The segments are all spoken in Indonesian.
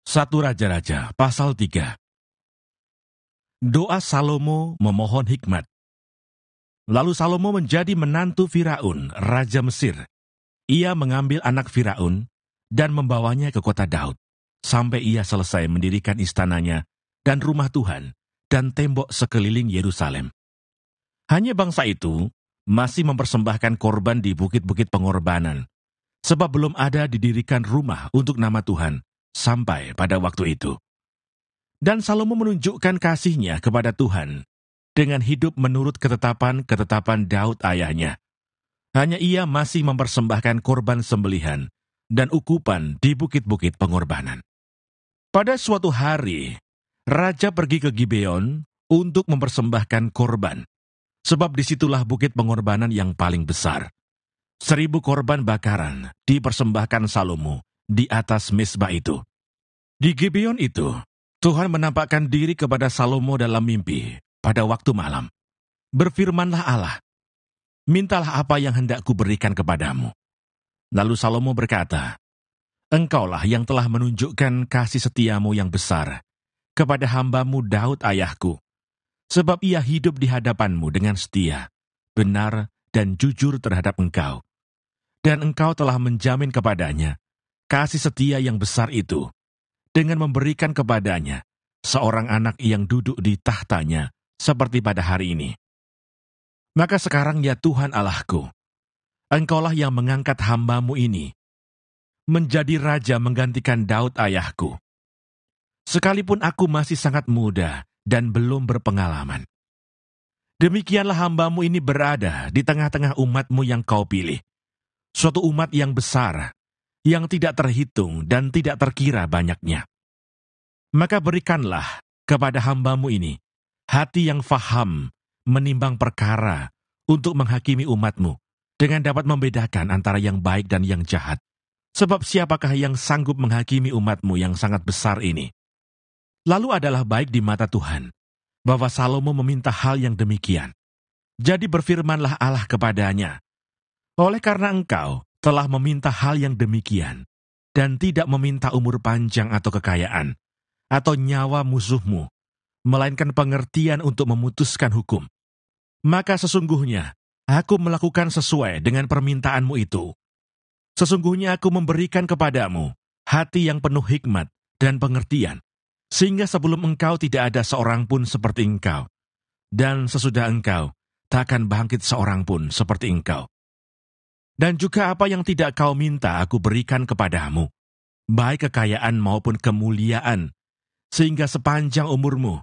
1 Raja-Raja pasal 3. Doa Salomo memohon hikmat. Lalu Salomo menjadi menantu Firaun, Raja Mesir. Ia mengambil anak Firaun dan membawanya ke kota Daud, sampai ia selesai mendirikan istananya dan rumah Tuhan dan tembok sekeliling Yerusalem. Hanya bangsa itu masih mempersembahkan korban di bukit-bukit pengorbanan, sebab belum ada didirikan rumah untuk nama Tuhan sampai pada waktu itu. Dan Salomo menunjukkan kasihnya kepada Tuhan dengan hidup menurut ketetapan Daud ayahnya. Hanya ia masih mempersembahkan korban sembelihan dan ukupan di bukit-bukit pengorbanan. Pada suatu hari, raja pergi ke Gibeon untuk mempersembahkan korban, sebab disitulah bukit pengorbanan yang paling besar. 1000 korban bakaran dipersembahkan Salomo di atas mezbah itu. Di Gibeon itu, Tuhan menampakkan diri kepada Salomo dalam mimpi pada waktu malam. Berfirmanlah Allah, "Mintalah apa yang hendak kuberikan kepadamu." Lalu Salomo berkata, "Engkaulah yang telah menunjukkan kasih setiamu yang besar kepada hambamu Daud ayahku, sebab ia hidup di hadapanmu dengan setia, benar, dan jujur terhadap engkau. Dan engkau telah menjamin kepadanya kasih setia yang besar itu, dengan memberikan kepadanya seorang anak yang duduk di tahtanya seperti pada hari ini. Maka sekarang ya Tuhan Allahku, engkaulah yang mengangkat hambamu ini menjadi raja menggantikan Daud ayahku. Sekalipun aku masih sangat muda dan belum berpengalaman. Demikianlah hambamu ini berada di tengah-tengah umatmu yang kau pilih, suatu umat yang besar, yang tidak terhitung dan tidak terkira banyaknya. Maka berikanlah kepada hambamu ini hati yang faham menimbang perkara untuk menghakimi umatmu, dengan dapat membedakan antara yang baik dan yang jahat. Sebab siapakah yang sanggup menghakimi umatmu yang sangat besar ini?" Lalu adalah baik di mata Tuhan bahwa Salomo meminta hal yang demikian. Jadi berfirmanlah Allah kepadanya, "Oleh karena engkau telah meminta hal yang demikian, dan tidak meminta umur panjang atau kekayaan, atau nyawa musuhmu, melainkan pengertian untuk memutuskan hukum, maka sesungguhnya aku melakukan sesuai dengan permintaanmu itu. Sesungguhnya aku memberikan kepadamu hati yang penuh hikmat dan pengertian, sehingga sebelum engkau tidak ada seorang pun seperti engkau, dan sesudah engkau tak akan bangkit seorang pun seperti engkau. Dan juga apa yang tidak kau minta aku berikan kepadamu, baik kekayaan maupun kemuliaan, sehingga sepanjang umurmu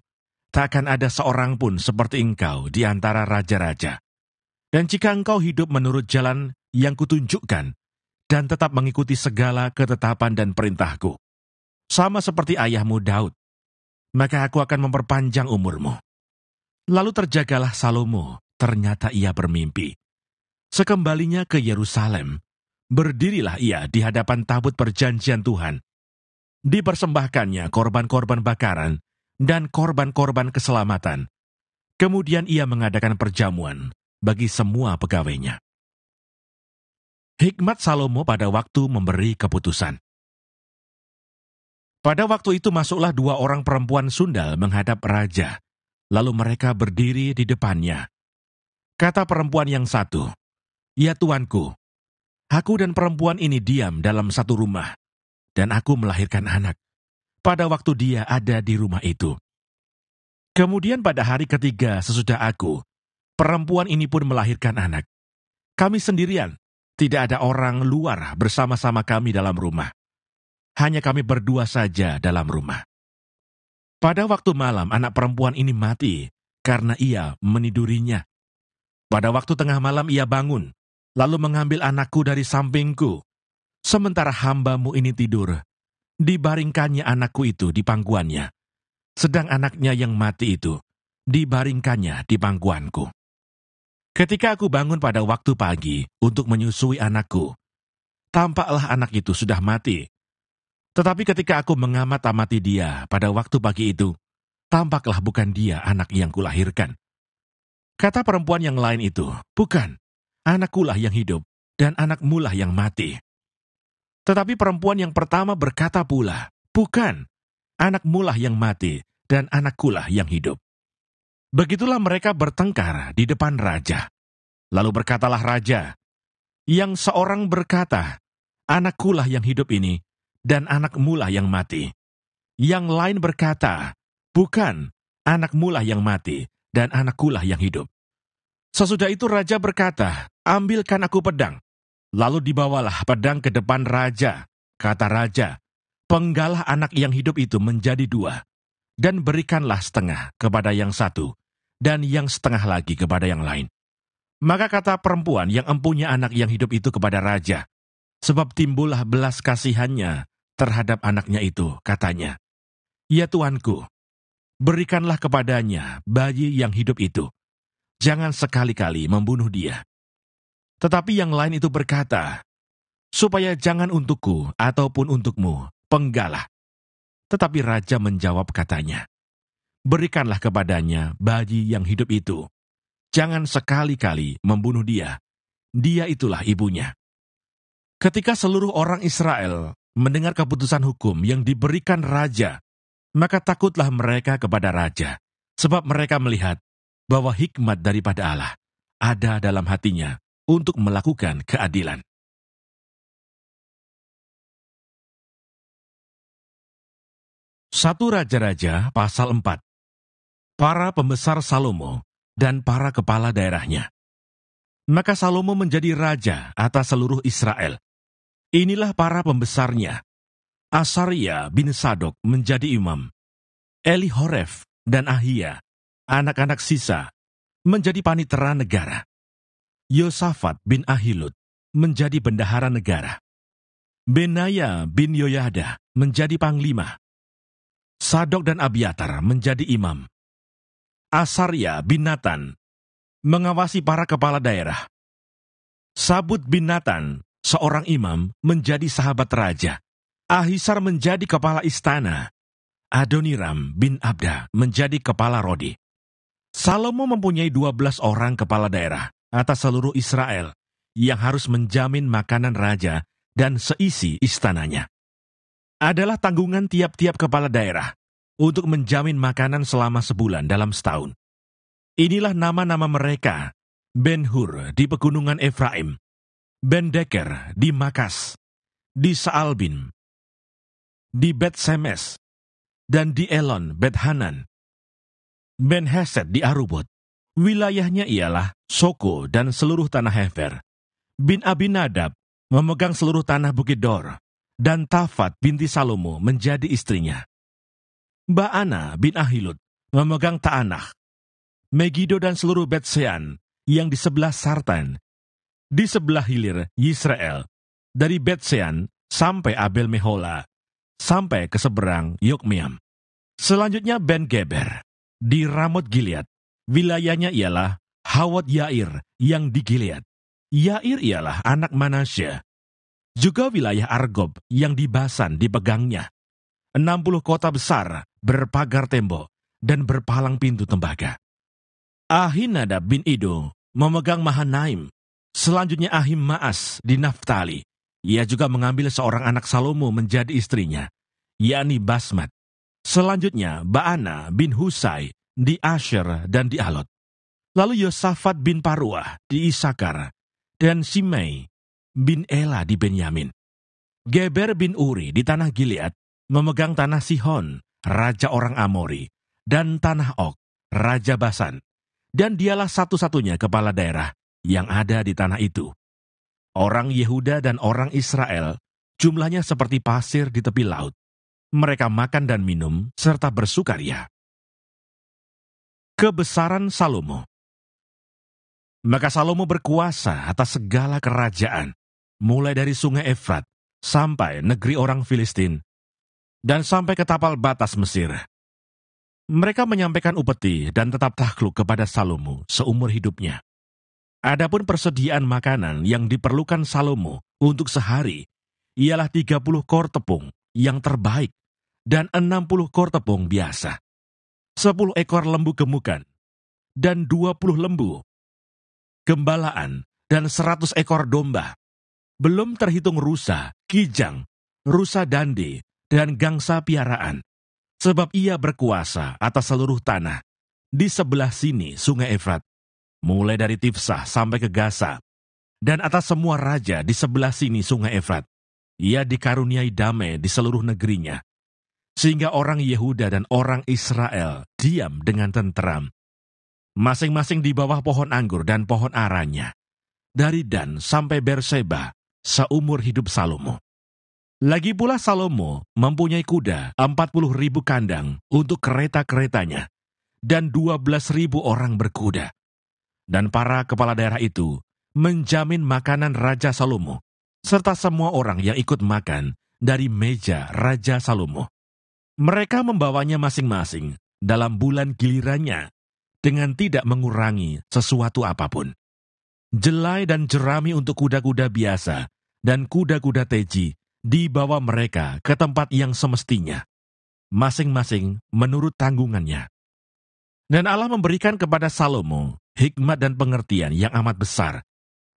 tak akan ada seorang pun seperti engkau di antara raja-raja. Dan jika engkau hidup menurut jalan yang kutunjukkan, dan tetap mengikuti segala ketetapan dan perintahku, sama seperti ayahmu Daud, maka aku akan memperpanjang umurmu." Lalu terjagalah Salomo, ternyata ia bermimpi. Sekembalinya ke Yerusalem, berdirilah ia di hadapan tabut perjanjian Tuhan. Dipersembahkannya korban-korban bakaran dan korban-korban keselamatan. Kemudian ia mengadakan perjamuan bagi semua pegawainya. Hikmat Salomo pada waktu memberi keputusan. Pada waktu itu masuklah 2 orang perempuan sundal menghadap raja, lalu mereka berdiri di depannya. Kata perempuan yang satu, "Ya tuanku, aku dan perempuan ini diam dalam satu rumah, dan aku melahirkan anak pada waktu dia ada di rumah itu. Kemudian pada hari ketiga sesudah aku, perempuan ini pun melahirkan anak. Kami sendirian, tidak ada orang luar bersama-sama kami dalam rumah. Hanya kami berdua saja dalam rumah. Pada waktu malam anak perempuan ini mati karena ia menidurinya. Pada waktu tengah malam ia bangun, lalu mengambil anakku dari sampingku. Sementara hambamu ini tidur, dibaringkannya anakku itu di pangkuannya, sedang anaknya yang mati itu dibaringkannya di pangkuanku. Ketika aku bangun pada waktu pagi untuk menyusui anakku, tampaklah anak itu sudah mati. Tetapi ketika aku mengamat-amati dia pada waktu pagi itu, tampaklah bukan dia anak yang kulahirkan." Kata perempuan yang lain itu, "Bukan, anakkulah yang hidup, dan anakmulah yang mati." Tetapi perempuan yang pertama berkata pula, "Bukan, anakmulah yang mati, dan anakkulah yang hidup. Begitulah mereka bertengkar di depan raja. Lalu berkatalah raja, yang seorang berkata, anakkulah yang hidup ini, dan anakmulah yang mati. Yang lain berkata, bukan, anakmulah yang mati, dan anakkulah yang hidup. Sesudah itu raja berkata, ambilkan aku pedang. Lalu dibawalah pedang ke depan raja. Kata raja, penggalah anak yang hidup itu menjadi 2, dan berikanlah setengah kepada yang satu, dan yang setengah lagi kepada yang lain. Maka kata perempuan yang empunya anak yang hidup itu kepada raja, sebab timbullah belas kasihannya terhadap anaknya itu, katanya, ya tuanku, berikanlah kepadanya bayi yang hidup itu, jangan sekali-kali membunuh dia. Tetapi yang lain itu berkata, supaya jangan untukku ataupun untukmu penggalah. Tetapi raja menjawab katanya, berikanlah kepadanya bayi yang hidup itu, jangan sekali-kali membunuh dia, dia itulah ibunya. Ketika seluruh orang Israel mendengar keputusan hukum yang diberikan raja, maka takutlah mereka kepada raja, sebab mereka melihat bahwa hikmat daripada Allah ada dalam hatinya untuk melakukan keadilan. Satu Raja-Raja pasal 4. Para pembesar Salomo dan para kepala daerahnya. Maka Salomo menjadi raja atas seluruh Israel. Inilah para pembesarnya. Asaria bin Sadok menjadi imam. Elihoref dan Ahia, anak-anak sisa, menjadi panitera negara. Yosafat bin Ahilud menjadi bendahara negara. Benaya bin Yoyada menjadi panglima. Sadok dan Abiatar menjadi imam. Asaria bin Natan mengawasi para kepala daerah. Sabut bin Natan, seorang imam, menjadi sahabat raja. Ahisar menjadi kepala istana. Adoniram bin Abda menjadi kepala rodi. Salomo mempunyai 12 orang kepala daerah atas seluruh Israel yang harus menjamin makanan raja dan seisi istananya. Adalah tanggungan tiap-tiap kepala daerah untuk menjamin makanan selama sebulan dalam setahun. Inilah nama-nama mereka: Ben-Hur di pegunungan Efraim, Ben-Deker di Makas, di Saalbim, di Bet-Semes, dan di Elon Bet-Hanan, Ben-Hesed di Arubot. Wilayahnya ialah Soko dan seluruh tanah Hefer. Bin Abinadab memegang seluruh tanah Bukit Dor, dan Tafat binti Salomo menjadi istrinya. Baana bin Ahilud memegang Taanach, Megido dan seluruh Bet-Sean yang di sebelah Sartan, di sebelah hilir Yisrael, dari Bet-Sean sampai Abel Mehola, sampai ke seberang Yokmeam. Selanjutnya Ben-Geber di Ramot Gilead. Wilayahnya ialah Hawot Yair yang di Gilead. Yair ialah anak Manasya. Juga wilayah Argob yang di Basan dipegangnya. 60 kota besar berpagar tembok dan berpalang pintu tembaga. Ahinadab bin Ido memegang Mahanaim. Selanjutnya Ahim Maas di Naftali. Ia juga mengambil seorang anak Salomo menjadi istrinya, yakni Basmat. Selanjutnya Baana bin Husai di Asher dan di Alot. Lalu Yosafat bin Paruah di Isakar, dan Simei bin Ela di Benyamin. Geber bin Uri di tanah Gilead memegang tanah Sihon, raja orang Amori, dan tanah Og, raja Basan, dan dialah satu-satunya kepala daerah yang ada di tanah itu. Orang Yehuda dan orang Israel jumlahnya seperti pasir di tepi laut. Mereka makan dan minum serta bersukaria. Kebesaran Salomo. Maka Salomo berkuasa atas segala kerajaan, mulai dari sungai Efrat sampai negeri orang Filistin, dan sampai ke tapal batas Mesir. Mereka menyampaikan upeti dan tetap takluk kepada Salomo seumur hidupnya. Adapun persediaan makanan yang diperlukan Salomo untuk sehari ialah 30 kor tepung yang terbaik dan 60 kor tepung biasa, 10 ekor lembu gemukan, dan 20 lembu gembalaan, dan 100 ekor domba. Belum terhitung rusa, kijang, rusa dandi, dan gangsa piaraan. Sebab ia berkuasa atas seluruh tanah, di sebelah sini sungai Efrat, mulai dari Tifsah sampai ke Gaza, dan atas semua raja di sebelah sini sungai Efrat. Ia dikaruniai damai di seluruh negerinya, sehingga orang Yehuda dan orang Israel diam dengan tenteram, masing-masing di bawah pohon anggur dan pohon aranya, dari Dan sampai Berseba, seumur hidup Salomo. Lagi pula Salomo mempunyai kuda 40.000 kandang untuk kereta-keretanya, dan 12.000 orang berkuda. Dan para kepala daerah itu menjamin makanan Raja Salomo, serta semua orang yang ikut makan dari meja Raja Salomo. Mereka membawanya masing-masing dalam bulan gilirannya, dengan tidak mengurangi sesuatu apapun. Jelai dan jerami untuk kuda-kuda biasa dan kuda-kuda teji dibawa mereka ke tempat yang semestinya, masing-masing menurut tanggungannya. Dan Allah memberikan kepada Salomo hikmat dan pengertian yang amat besar,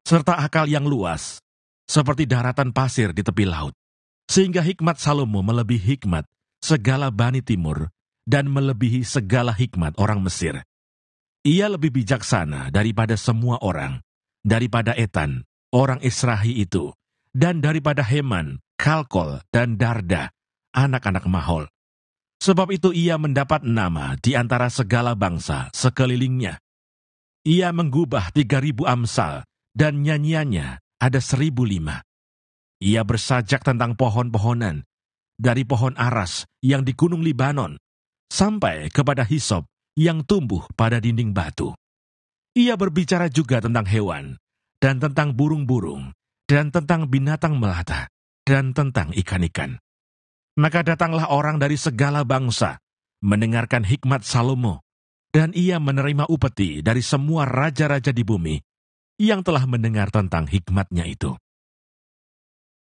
serta akal yang luas, seperti daratan pasir di tepi laut, sehingga hikmat Salomo melebihi hikmat segala Bani Timur dan melebihi segala hikmat orang Mesir. Ia lebih bijaksana daripada semua orang, daripada Etan, orang Israhi itu, dan daripada Heman, Kalkol, dan Darda, anak-anak Mahol. Sebab itu ia mendapat nama di antara segala bangsa sekelilingnya. Ia menggubah 3.000 amsal, dan nyanyiannya ada 1.005. Ia bersajak tentang pohon-pohonan, dari pohon aras yang di gunung Libanon, sampai kepada hisop yang tumbuh pada dinding batu. Ia berbicara juga tentang hewan, dan tentang burung-burung, dan tentang binatang melata, dan tentang ikan-ikan. Maka datanglah orang dari segala bangsa, mendengarkan hikmat Salomo, dan ia menerima upeti dari semua raja-raja di bumi, yang telah mendengar tentang hikmatnya itu.